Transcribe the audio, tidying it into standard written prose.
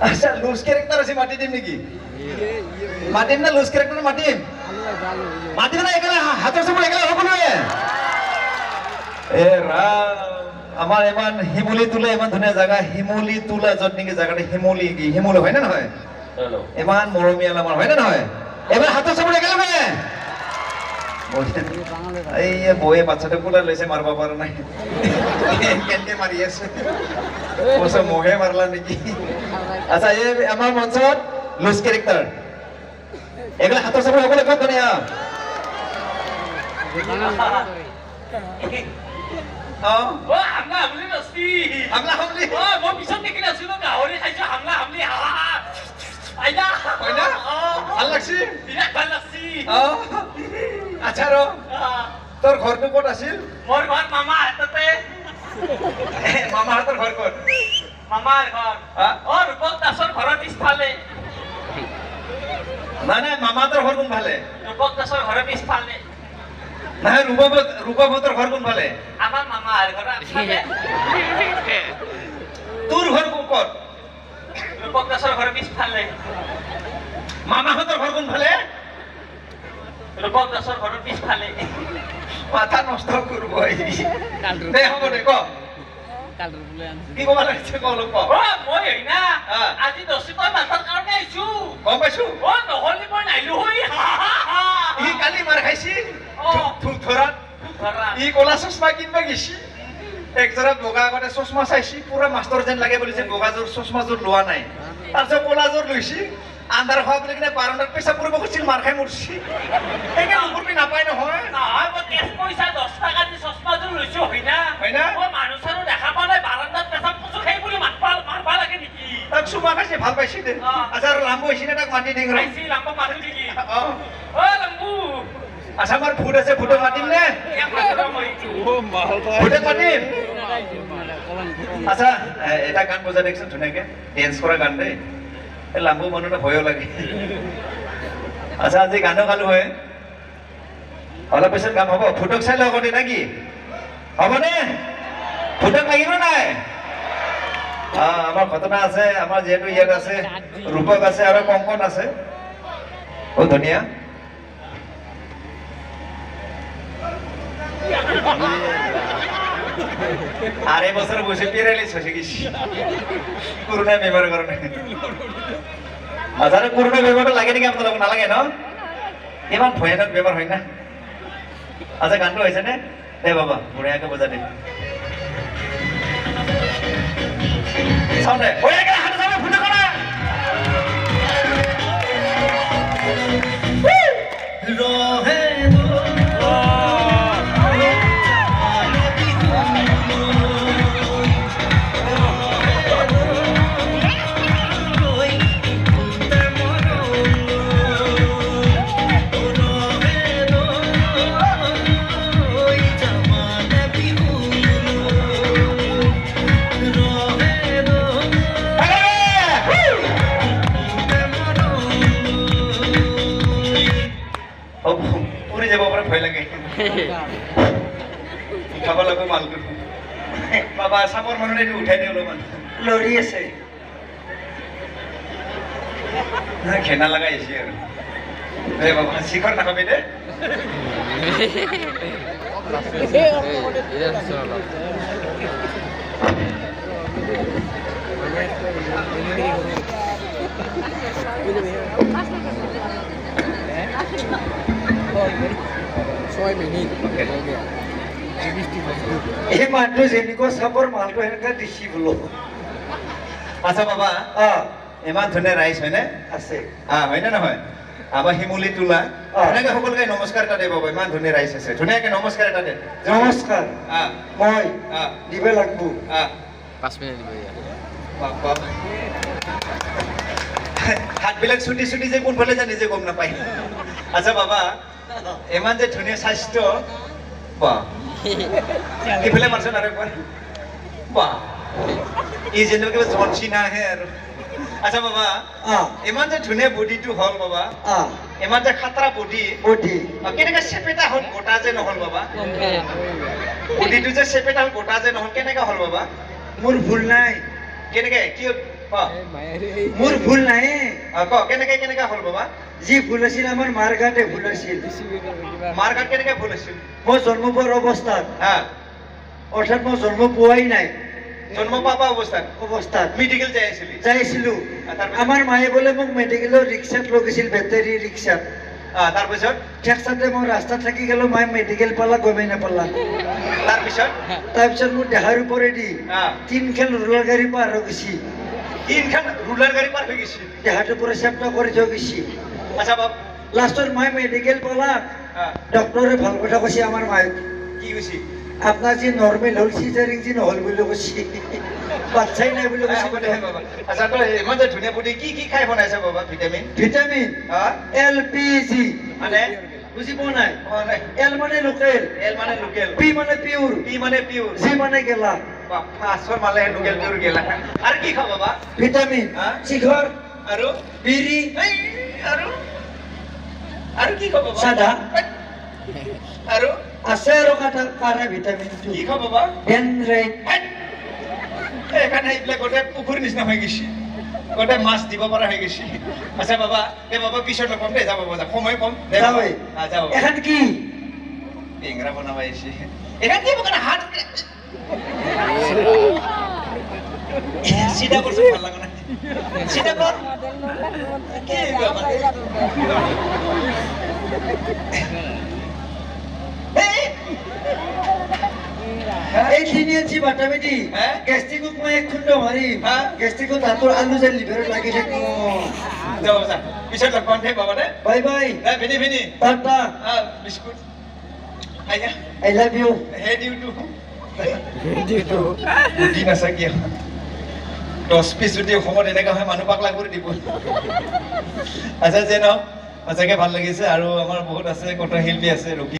আচ্ছা loose character আছে মাটি দিম নেকি মাটিম না লুজ ক্যারেক্টার মাটিম মাটিম না এখানে হাতের সামনে এখানে সকলোৱে এ রাম আমার এমান হিমুলি তুলা এমান ধুনীয়া জায়গা হিমুলি তুলা যত নেকি জায়গাটা হিমুলি কি হিমুলি হয় না নহয় এমান মৰমীয়াল আমাৰ হয় না নহয় এবাৰ হাতের সামনে একেলগে এই বয়ে বাচ্চাটা কোলা লৈছে মারবা পারা নাই কেনকে মারি আছে ওসব মোহে মারলা নাকি আচ্ছা এই আমার মঞ্চত লুজ ক্যারেক্টার এগুলা হাতের সামনে সকলে কত ধুনীয়া হামলা হামলি নস্তি হামলা হামলি মই পিছত দেখি নাছিলো গাহৰি খাইছো হামলা হামলি আইলা হয় না ভাল লাগছি বিৰাট ভাল লাগছি আচ্ছা ৰ তোৰ ঘৰটো ক'ত আছিল মোৰ ঘৰ মামা হাততে মামাহঁতৰ ঘৰ ক'ত মামাৰ ঘৰ ৰূপক দাসৰ ঘৰৰ পিছফালে নাই মামাহঁতৰ ঘৰ কোনফালে ৰূপক দাসৰ ঘৰৰ পিছফালে নহয় ৰূপহঁতৰ ঘৰ কোনফালে আমাৰ মামাৰ ঘৰ আগফালে তোৰ ঘৰ ক'ত ৰূপক দাসৰ ঘৰৰ পিছফালে মামাহঁতৰ ঘৰ কোনফালে ৰূপক দাসৰ ঘৰৰ পিছফালে মাথা নষ্ট কৰিব দে হ'ব দে ক কি ক'ব লাগিছে ক অলপ ক মই হেৰি না আজি দশিকৰ মাছৰ কাৰণে আহিছো গম পাইছো নহ'লে মই নাহিলো হৈ ই কালি মাৰ খাইছি থুক ধৰাত ই ক'লা চশমা কিনবা গেছি একজোৰা বগা আগতে চশমা চাইছি পুৰা মাষ্টৰ যেন লাগে বুলিছে বগাযোৰ চশমাযোৰ লোৱা নাই তাৰপিছত ক'লাযোৰ লৈছি আন্ধাৰ হোৱা বুলি কিনে বাৰাণ্ডাত পেচাব কৰিব খুজিছিল মাৰ খাই মৰছি সেইকাৰণে নম্বৰটো নাপায় নহয় নহয় মই কেছ পইচা 10 টকা দি চশমাযোৰ লৈছো হয় না মই মানুহ চানুহ দেখা পোৱা নাই বাৰাণ্ডাত পেচাব খুজো সেই বুলি মাৰবা লাগে নেকি তাক চুমা খাইছে ভাল পাইছি দে আচ্ছা আৰু লাম্বু আহিছি নে তাক মাতি দিং ৰ আহিছি লাম্বু মাতি নেকি লাম্বু আচ্ছা আমাৰ ভূত আছে ভূতক মাতিম নে ভূতক মাতিম আচ্ছা এটা গান বজাই দেখিছোন ধুনীয়াকে ডেন্স কৰা গান দেই এই লাম্বু মনত ভয়ো লাগে আচ্ছা আজি গানো গালো হয় অলপ পিছত গাম হ'ব ভূতক চাই লওঁ আগতে নাকি হ'বনে ভূতক লাগিব নাই আমাৰ ঘটনা আছে আমাৰ যিহেতু ইয়াত আছে ৰূপক আছে আৰু কংকন আছে বহুত ধুনীয়া আড়াই বছর বসে প্যারালাইজ হয়ে গেছি করোনা বেমারের কারণে আচ্ছা করোনা বেমারটা লাগে নাকি আপনার নালাগে ন ইমান ভয়ানক বেমার হয় না আচ্ছা গানটা হয়েছে নে দে বাবা বঢ়িয়াকে বজা দে সাউন্ড দে বঢ়িয়াকে হাত সামনে ফুটে করা রহে ভয় লাগে খাব লাগো মালটো বাবা চাপৰ মানুহে এইটো উঠাই দিওঁ অলপমান লৰি আছে ঘেনা লগাই আহিছে আৰু এই বাবা শিখৰ নাখাবি দে এই মানটো যেনেকুৱা চাপৰ মালটো সেনেকুৱা দেখি বোলো আচ্ছা বাবা ইমান ধুনীয়া ৰাইজ হয়নে আছে হয়নে নহয় আমাৰ শিমুলি তোলা এনেকে সকলোকে নমস্কাৰ এটা দে বাবা ইমান ধুনীয়া ৰাইজ আছে ধুনীয়াকে নমস্কাৰ এটা দে নমস্কাৰ মই দিব লাগব 5 মিনিট দিব হাতবিলাক ছুটি ছুটি যে কোনফালে যায় নিজে গম নাপায় আচ্ছা বাবা ইমান যে ধুনীয়া স্বাস্থ্য বাহ এইফালে মাৰচোন আৰু একবাৰ বাহ ই যেনেকৈ কিবা জনচিনা আহে আৰু আচ্ছা বাবা ইমান যে ধুনীয়া বডিটো হ'ল বাবা ইমান যে খাতৰা বডি কেনেকৈ চেপেটা হ'ল গোটা যে নহ'ল বাবা বডিটো যে চেপেটা হ'ল গোটা যে নহ'ল কেনেকৈ হ'ল বাবা মোৰ ভুল নাই কেনেকৈ কি মোৰ ভুল নাই ক কেনেকে হ'ল বাবা যি ভুল আছিল আমাৰ মাৰ গাতে ভুল আছিল মাৰ গাত কেনেকে ভুল আছিল মই জন্ম পোৱাৰ অৱস্থাত হা অৰ্থাৎ মই জন্ম পোৱাই নাই জন্ম পাবা অৱস্থাত মেডিকেল যাইছিলো আমাৰ মায়ে বোলে মোক মেডিকেলৰ ৰিক্সাত লৈ গৈছিল বেটেৰী ৰিক্সাত তাৰপিছত ঠেকচাতে মই ৰাস্তাত থাকি গ'লো মায়ে মেডিকেল পালা গমেই নাপালা তাৰপিছত মোৰ দেহাৰ ওপৰেদি 3 খেল ৰোলাৰ গাড়ী পাৰ হৈ গৈছি 3 খান ৰোলাৰ গাড়ী পাৰ হৈ গৈছি দেহাটো পুৰা চেপ্টা কৰি থৈ গৈছি আচ্ছা বাপ লাষ্টত মায়ে মেডিকেল পালা ডক্টৰে ভাল কথা কৈছে আমাৰ মায়ে কি কৈছি আপনার যে নর্মাল হল সিজারিং যে নহল বুলি কৈছি বাচ্চাই নাই বুলি কৈছি আচ্ছা তই ইমান যে ধুনীয়া বুদ্ধি কি খাই বনাইছে বাবা ভিটামিন ভিটামিন এলপিজি মানে বুজি পোৱা নাই এল মানে লোকেল পি মানে পিউৰ জি মানে গেলা আছৰ মালে লোকেল পিউৰ গেলা আৰু কি খাব বাবা ভিটামিন শিখৰ আৰু বিৰি আৰু কি খাব বাবা সাদা আৰু আছে আৰু কাটা পাৰা ভিটামিন কি খাব বাবা ডেনড্ৰাইট এখানে এইবিলাক গোটেই পুখুৰীৰ নিচিনা হৈ গৈছে গোটেই মাছ দিব পৰা হৈ গৈছে আচ্ছা বাবা বাবা পিছত লগ পাম দেই যাব বাবা সময় কম যাব এখন কি টেংৰা বনাব আহিছে এখন কি মানে হাত চিধা কৰছো ভাল লগা নাই চিধা কৰ কি বাবা এই 3 ইঞ্চি বাটামেদি গ্যাস্ট্ৰিকক মই এক খুন্দ মাৰি গ্যাস্ট্ৰিকত হাতৰ আলু যে লিভাৰত লাগি থাকিব যাব যা পিছত লগ পাম দে বাবা দে বাই বাই ভিনি টাটা বিস্কুট আইয়া I love you head you to দিন আছে কি 10 পিছ যদি অসমত এনেকা হয় মানুহ পাগলা কৰি দিব আচ্ছা যে নহওক সঁচাকৈ ভাল লাগিছে আৰু আমাৰ বহুত আছে কটা শিল্পী আছে ৰখি